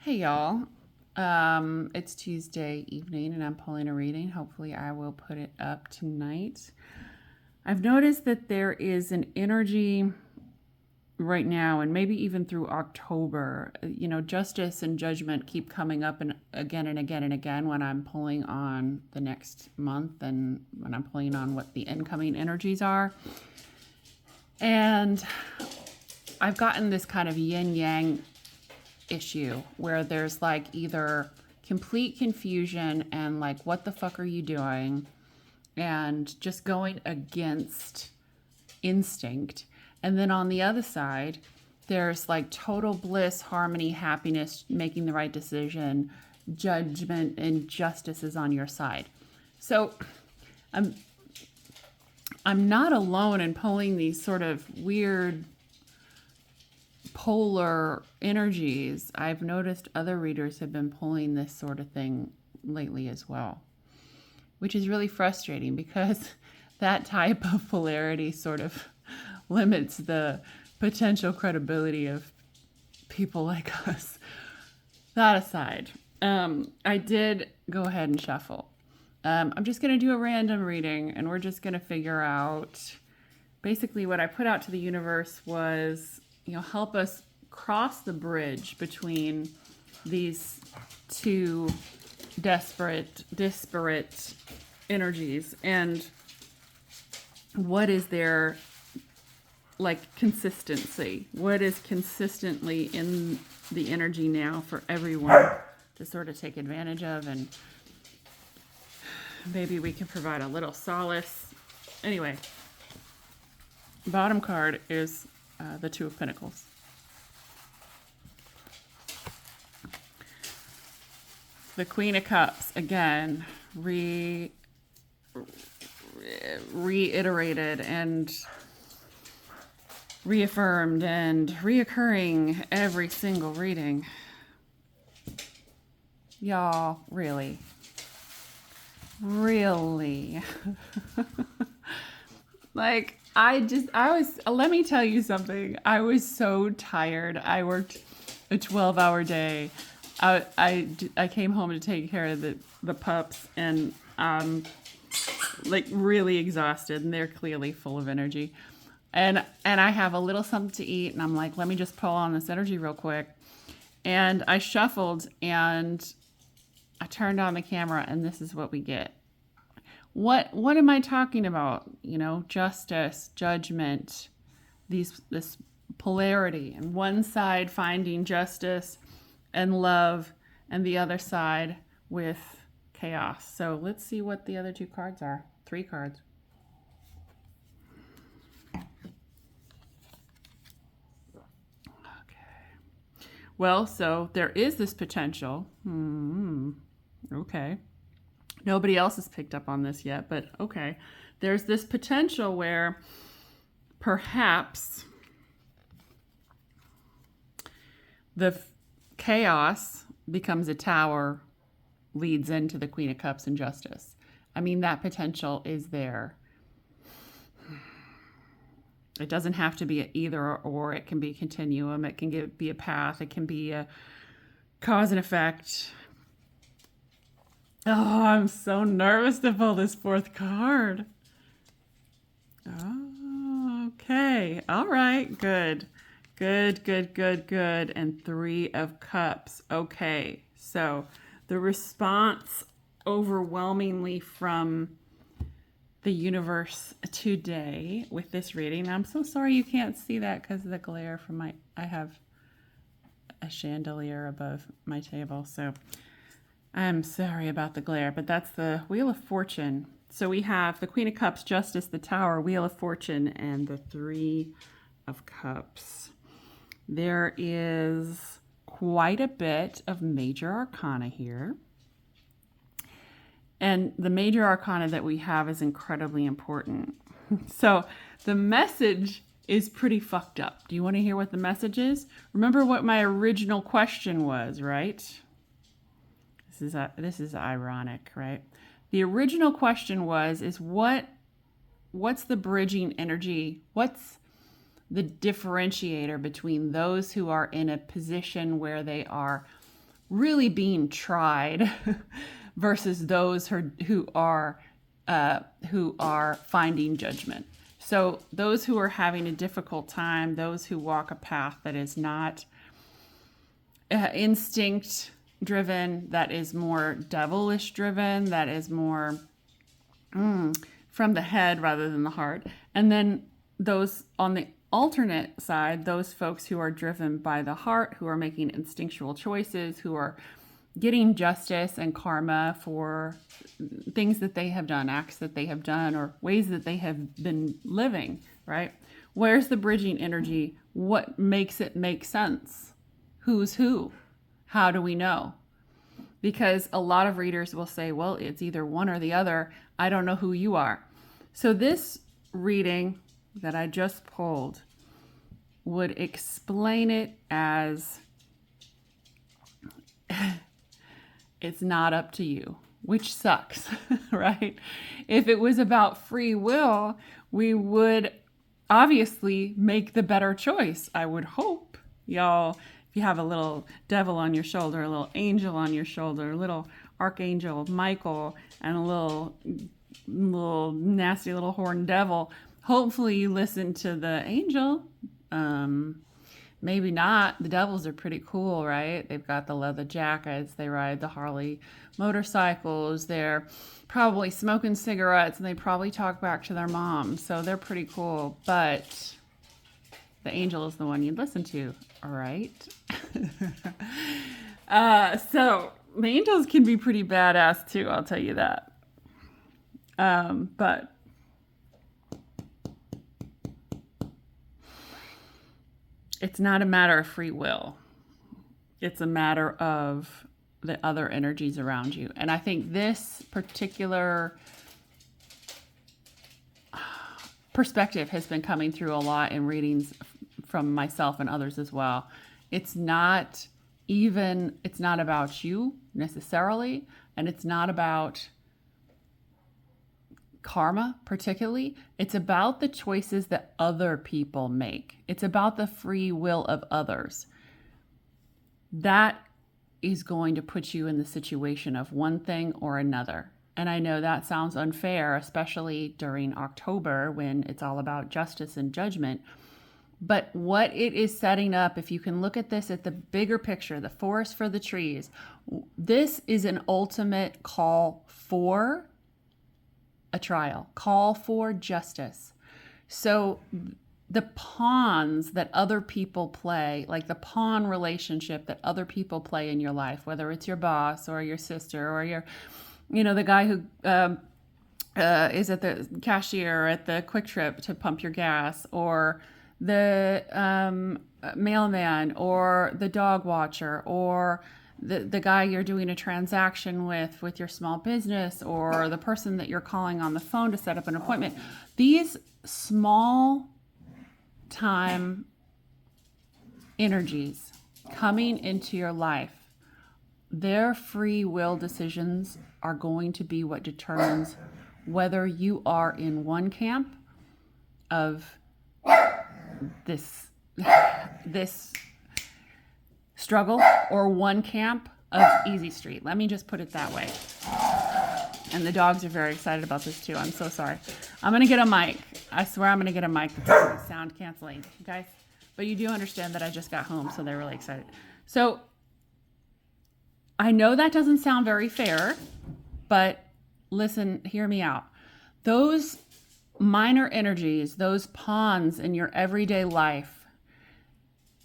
Hey y'all. It's Tuesday evening and I'm pulling a reading. Hopefully, I will put it up tonight. I've noticed that there is an energy right now, and maybe even through October. Justice and judgment keep coming up and again and again and again when I'm pulling on the next month and when I'm pulling on what the incoming energies are. And I've gotten this kind of yin yang issue where there's like either complete confusion and like, what the fuck are you doing? And just going against instinct. And then on the other side, there's like total bliss, harmony, happiness, making the right decision, judgment, and justice is on your side. So I'm not alone in pulling these sort of weird polar energies. I've noticed other readers have been pulling this sort of thing lately as well, which is really frustrating because that type of polarity sort of limits the potential credibility of people like us. That aside, I did go ahead and shuffle. I'm just going to do a random reading and we're just going to figure out basically what I put out to the universe was, help us cross the bridge between these two disparate energies, and what is their like consistency? What is consistently in the energy now for everyone to sort of take advantage of, and maybe we can provide a little solace. Anyway, bottom card is the Two of Pentacles. The Queen of Cups, again, reiterated and reaffirmed and reoccurring every single reading. Y'all, really? Like, let me tell you something. I was so tired. I worked a 12-hour day. I came home to take care of the pups, and like really exhausted, and they're clearly full of energy. And I have a little something to eat, and I'm like, let me just pull on this energy real quick. And I shuffled, and I turned on the camera, and this is what we get. What am I talking about? Justice, judgment, this polarity, and one side finding justice and love, and the other side with chaos. So let's see what the other two cards are. 3 cards. Okay. Well, so there is this potential. Okay. Nobody else has picked up on this yet, but okay. There's this potential where perhaps the chaos becomes a tower, leads into the Queen of Cups and Justice. I mean, that potential is there. It doesn't have to be an either or. It can be a continuum. It can be a path. It can be a cause and effect. Oh, I'm so nervous to pull this 4th card. Oh, okay. All right. Good. And 3 of Cups. Okay. So the response overwhelmingly from the universe today with this reading. I'm so sorry you can't see that because of the glare from I have a chandelier above my table. So I'm sorry about the glare, but that's the Wheel of Fortune. So we have the Queen of Cups, Justice, the Tower, Wheel of Fortune, and the 3 of Cups. There is quite a bit of major arcana here. And the major arcana that we have is incredibly important. So the message is pretty fucked up. Do you want to hear what the message is? Remember what my original question was, right? This is ironic, right? The original question was what's the bridging energy? What's the differentiator between those who are in a position where they are really being tried versus those who are finding judgment. So those who are having a difficult time, those who walk a path that is not instinct driven, that is more devilish driven, that is more from the head rather than the heart. And then those on the alternate side, those folks who are driven by the heart, who are making instinctual choices, who are getting justice and karma for things that they have done, acts that they have done, or ways that they have been living, right? Where's the bridging energy? What makes it make sense? Who's who? How do we know? Because a lot of readers will say, well, it's either one or the other. I don't know who you are. So this reading that I just pulled would explain it as it's not up to you, which sucks, right? If it was about free will, we would obviously make the better choice, I would hope. Y'all, if you have a little devil on your shoulder, a little angel on your shoulder, a little archangel Michael, and a little nasty little horned devil, hopefully you listen to the angel. Maybe not. The devils are pretty cool, right? They've got the leather jackets. They ride the Harley motorcycles. They're probably smoking cigarettes, and they probably talk back to their mom. So they're pretty cool. But the angel is the one you'd listen to, all right? So the angels can be pretty badass too, I'll tell you that. But it's not a matter of free will. It's a matter of the other energies around you. And I think this particular perspective has been coming through a lot in readings from myself and others as well. It's not about you necessarily, and it's not about karma particularly. It's about the choices that other people make. It's about the free will of others. That is going to put you in the situation of one thing or another. And I know that sounds unfair, especially during October when it's all about justice and judgment. But what it is setting up, if you can look at this at the bigger picture, the forest for the trees, this is an ultimate call for a trial, call for justice. So the pawns that other people play, like the pawn relationship that other people play in your life, whether it's your boss or your sister or your, the guy who is at the cashier at the Quick Trip to pump your gas, or the mailman, or the dog watcher, or the guy you're doing a transaction with your small business, or the person that you're calling on the phone to set up an appointment. These small time energies coming into your life, their free will decisions are going to be what determines whether you are in one camp of this struggle or one camp of easy street. Let me just put it that way. And the dogs are very excited about this too. I'm so sorry. I'm going to get a mic. I swear I'm going to get a mic that's sound canceling, guys. But you do understand that I just got home, so they're really excited. So I know that doesn't sound very fair, but listen, hear me out. Those minor energies, those pawns in your everyday life,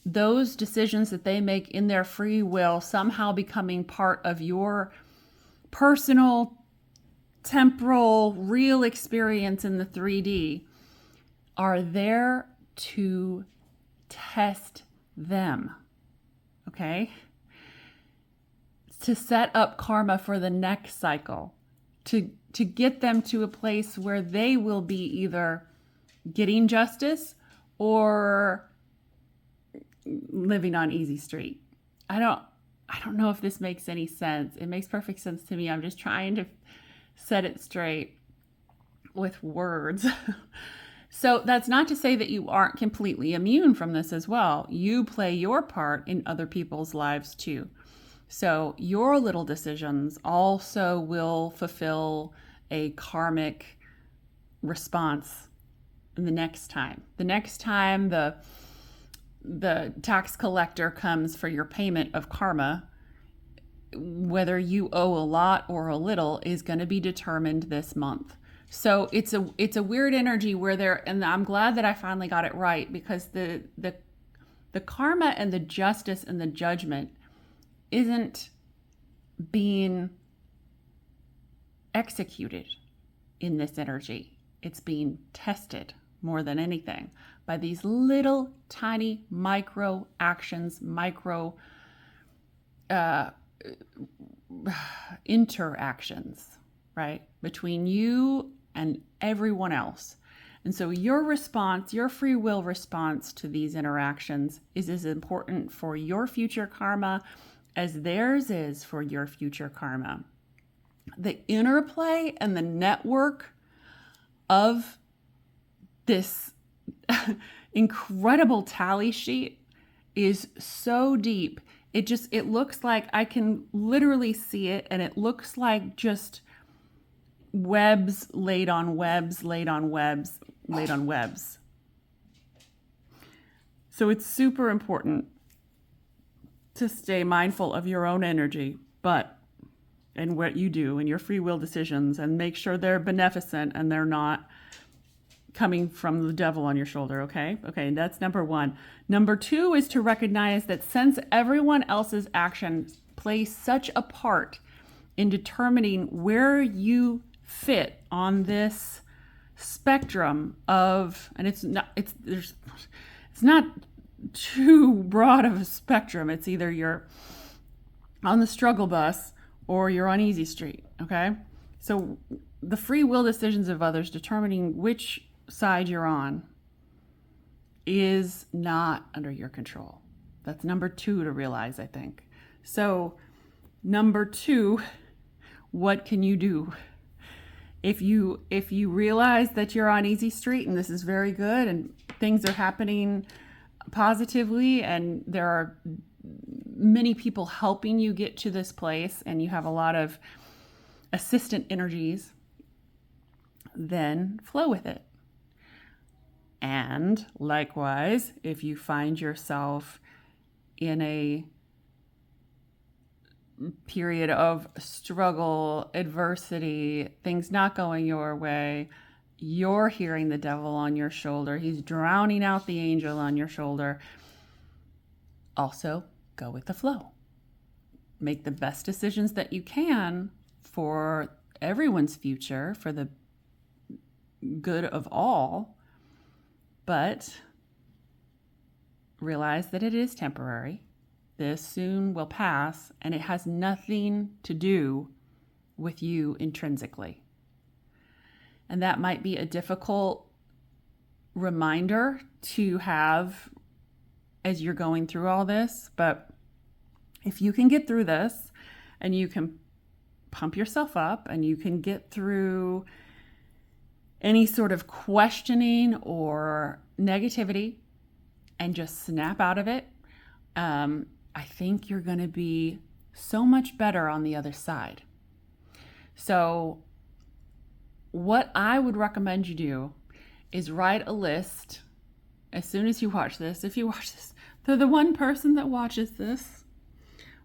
those decisions that they make in their free will, somehow becoming part of your personal, temporal, real experience in the 3D, are there to test them, okay? To set up karma for the next cycle, to get them to a place where they will be either getting justice or living on easy street. I don't know if this makes any sense. It makes perfect sense to me. I'm just trying to set it straight with words. So that's not to say that you aren't completely immune from this as well. You play your part in other people's lives too. So your little decisions also will fulfill a karmic response the next time. The next time the tax collector comes for your payment of karma, whether you owe a lot or a little is going to be determined this month. So it's a weird energy where and I'm glad that I finally got it right, because the karma and the justice and the judgment isn't being executed in this energy. It's being tested more than anything by these little tiny micro actions, micro interactions, right, between you and everyone else. And so your response, your free will response to these interactions is as important for your future karma as theirs is for your future karma. The interplay and the network of this incredible tally sheet is so deep. It looks like, I can literally see it, and it looks like just webs laid on webs, laid on webs, laid on webs. So it's super important to stay mindful of your own energy, and what you do and your free will decisions, and make sure they're beneficent and they're not coming from the devil on your shoulder, okay? Okay, that's number one. Number two is to recognize that since everyone else's actions play such a part in determining where you fit on this spectrum of, and it's not too broad of a spectrum. It's either you're on the struggle bus or you're on easy street, okay? So the free will decisions of others determining which side you're on is not under your control. That's number two to realize, I think. So number two, what can you do? If you realize that you're on easy street and this is very good and things are happening positively and there are many people helping you get to this place and you have a lot of assistant energies, then flow with it. And likewise, if you find yourself in a period of struggle, adversity, things not going your way, you're hearing the devil on your shoulder. He's drowning out the angel on your shoulder. Also, go with the flow. Make the best decisions that you can for everyone's future, for the good of all. But realize that it is temporary. This soon will pass, and it has nothing to do with you intrinsically. And that might be a difficult reminder to have as you're going through all this, but if you can get through this and you can pump yourself up and you can get through any sort of questioning or negativity and just snap out of it, I think you're going to be so much better on the other side. So what I would recommend you do is write a list as soon as you watch this. If you watch this, they're the one person that watches this.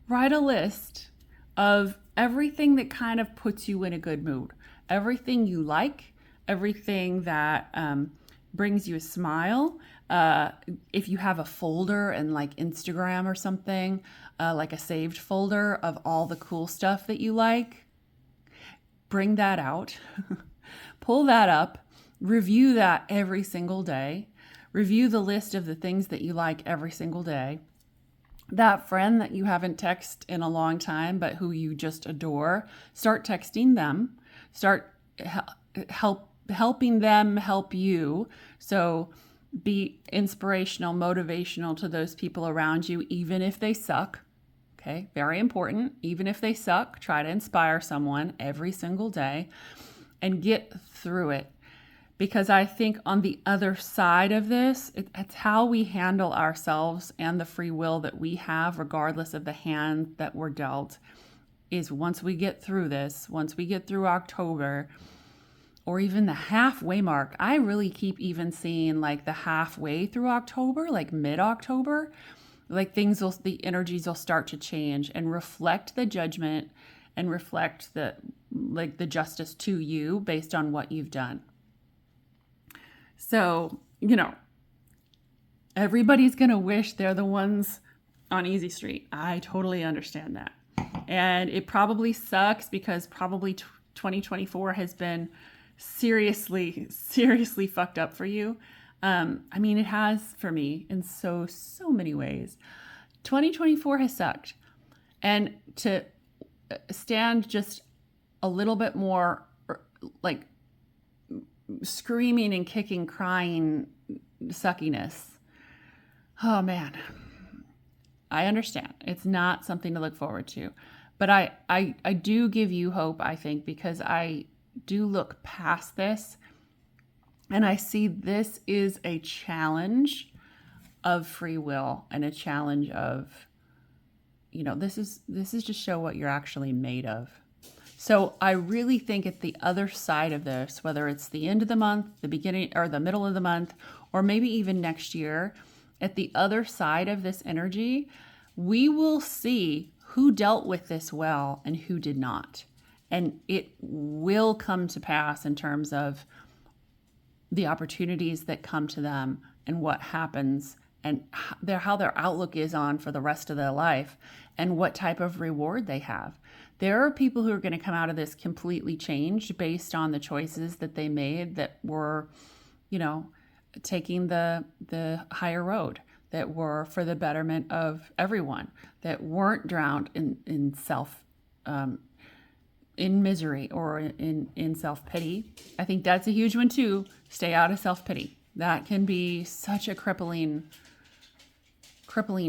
Write a list of everything that kind of puts you in a good mood. Everything you like, everything that brings you a smile. If you have a folder in like Instagram or something, like a saved folder of all the cool stuff that you like, bring that out. Pull that up. Review that every single day. Review the list of the things that you like every single day. That friend that you haven't texted in a long time, but who you just adore, start texting them. Start helping them help you. So be inspirational, motivational to those people around you, even if they suck. Okay, very important. Even if they suck, try to inspire someone every single day and get through it. because I think on the other side of this, it's how we handle ourselves and the free will that we have, regardless of the hand that we're dealt, is once we get through this, once we get through October, or even the halfway mark. I really keep even seeing like the halfway through October, like mid-October, like the energies will start to change and reflect the judgment and reflect the justice to you based on what you've done. So, everybody's going to wish they're the ones on Easy Street. I totally understand that. And it probably sucks because probably 2024 has been seriously fucked up for you. It has for me in so many ways. 2024 has sucked. And to stand just a little bit more like screaming and kicking, crying suckiness. Oh man, I understand. It's not something to look forward to. But I do give you hope, I think, because I do look past this and I see this is a challenge of free will and a challenge of, this is to show what you're actually made of. So I really think at the other side of this, whether it's the end of the month, the beginning or the middle of the month, or maybe even next year, at the other side of this energy, we will see who dealt with this well and who did not. And it will come to pass in terms of the opportunities that come to them and what happens and how their outlook is on for the rest of their life and what type of reward they have. There are people who are going to come out of this completely changed based on the choices that they made that were, taking the higher road, that were for the betterment of everyone, that weren't drowned in self, in misery or in self-pity. I think that's a huge one too. Stay out of self-pity. That can be such a crippling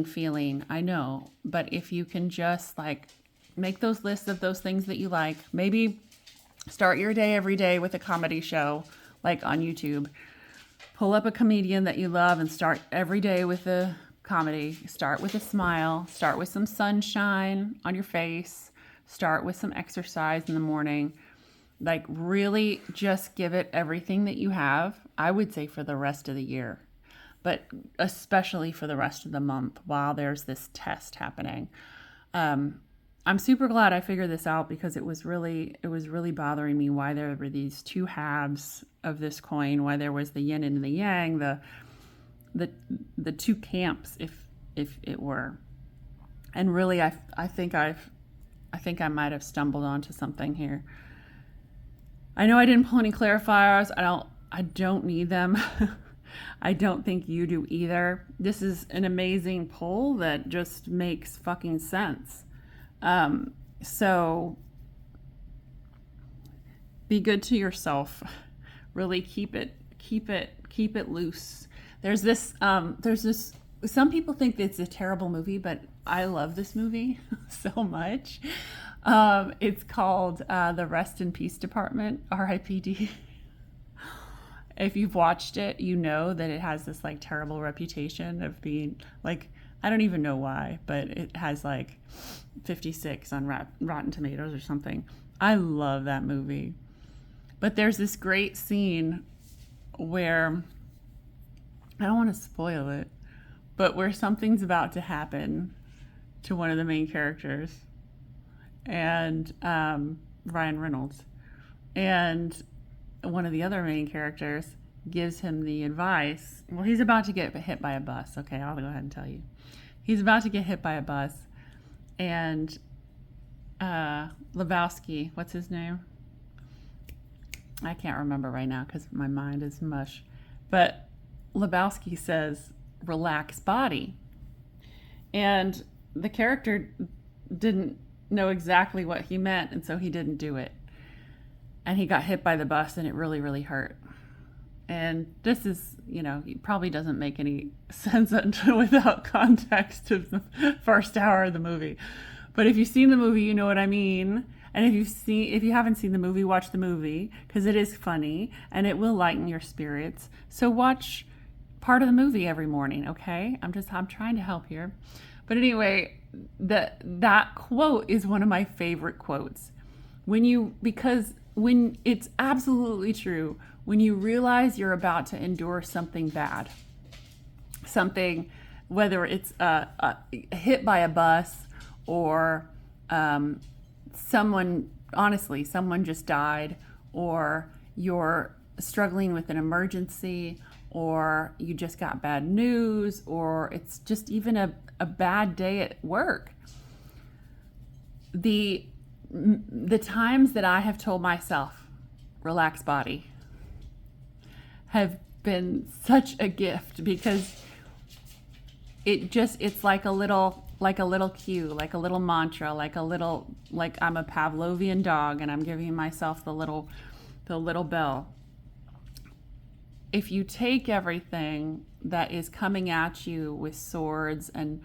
feeling, I know. But if you can just make those lists of those things that you like, maybe start your day every day with a comedy show, like on YouTube. Pull up a comedian that you love and start every day with a comedy. Start with a smile. Start with some sunshine on your face. Start with some exercise in the morning. Really just give it everything that you have, I would say, for the rest of the year, but especially for the rest of the month while there's this test happening. I'm super glad I figured this out because it was really bothering me why there were these two halves of this coin, why there was the yin and the yang, the two camps, if it were. And really, I think I might have stumbled onto something here. I know I didn't pull any clarifiers. I don't need them. I don't think you do either. This is an amazing pull that just makes fucking sense. So be good to yourself. Really keep it loose. There's this, some people think it's a terrible movie, but I love this movie so much. It's called, The Rest in Peace Department, RIPD. If you've watched it, you know that it has this terrible reputation of being I don't even know why, but it has 56 on Rotten Tomatoes or something. I love that movie. But there's this great scene where, I don't want to spoil it, but where something's about to happen to one of the main characters, and Ryan Reynolds. And one of the other main characters gives him the advice. Well, he's about to get hit by a bus. Okay, I'll go ahead and tell you. He's about to get hit by a bus, and Lebowski, what's his name? I can't remember right now because my mind is mush. But Lebowski says, "Relax body." And the character didn't know exactly what he meant, and so he didn't do it. And he got hit by the bus, and it really, really hurt. And this is, it probably doesn't make any sense without context of the first hour of the movie. But if you've seen the movie, you know what I mean. And if you haven't seen the movie, watch the movie because it is funny and it will lighten your spirits. So watch part of the movie every morning, okay? I'm trying to help here. But anyway, that quote is one of my favorite quotes. Because when it's absolutely true, when you realize you're about to endure something bad, something, whether it's hit by a bus or someone just died, or you're struggling with an emergency, or you just got bad news, or it's just even a bad day at work. The times that I have told myself, relax body, have been such a gift, because it's like a little cue, like a little mantra, like I'm a Pavlovian dog and I'm giving myself the little bell. If you take everything that is coming at you with swords and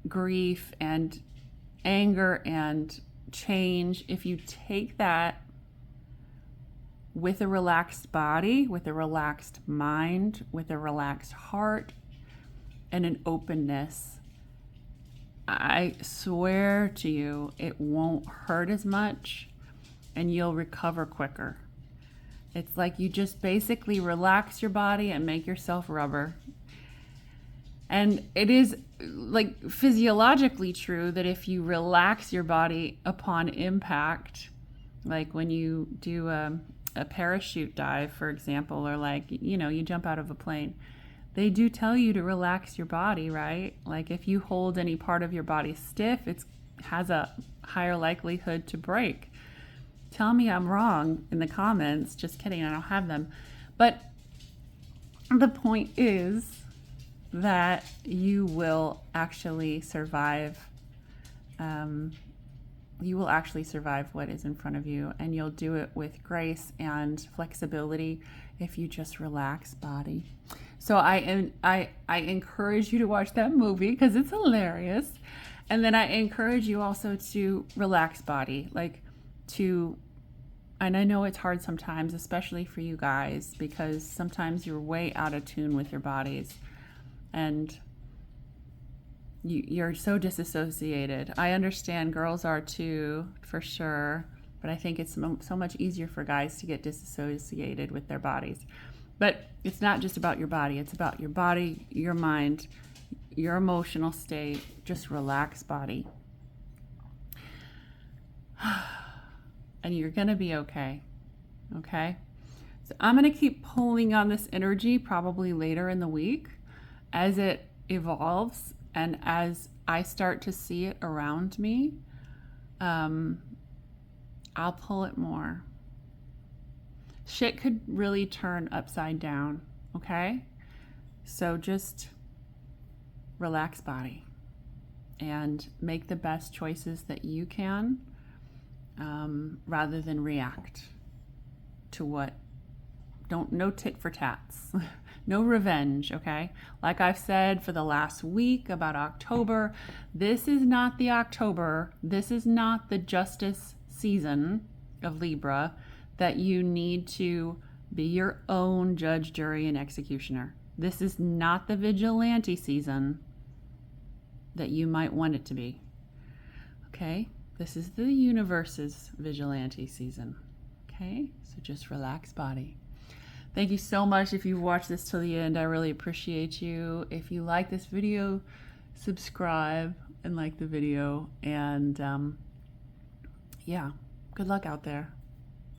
grief and anger and change, if you take that with a relaxed body, with a relaxed mind, with a relaxed heart, and an openness, I swear to you, it won't hurt as much and you'll recover quicker. It's like you just basically relax your body and make yourself rubber. And it is like physiologically true that if you relax your body upon impact, like when you do a parachute dive, for example, or you jump out of a plane, they do tell you to relax your body, right? Like if you hold any part of your body stiff, it has a higher likelihood to break. Tell me I'm wrong in the comments. Just kidding, I don't have them. But the point is that you will actually survive. You will actually survive what is in front of you, and you'll do it with grace and flexibility if you just relax body. So I encourage you to watch that movie because it's hilarious. And then I encourage you also to relax body, and I know it's hard sometimes, especially for you guys, because sometimes you're way out of tune with your bodies and you're so disassociated. I understand girls are too, for sure, but I think it's so much easier for guys to get disassociated with their bodies. But it's not just about your body. It's about your body, your mind, your emotional state. Just relax body. And you're going to be okay. Okay? So I'm going to keep pulling on this energy probably later in the week as it evolves and as I start to see it around me. I'll pull it more. Shit could really turn upside down, okay? So just relax body and make the best choices that you can, rather than react to no tit for tats, no revenge, okay? Like I've said for the last week about October, this is not the October, this is not the justice season of Libra that you need to be your own judge, jury, and executioner. This is not the vigilante season that you might want it to be. Okay? This is the universe's vigilante season. Okay? So just relax body. Thank you so much if you've watched this till the end. I really appreciate you. If you like this video, subscribe and like the video. And yeah, good luck out there.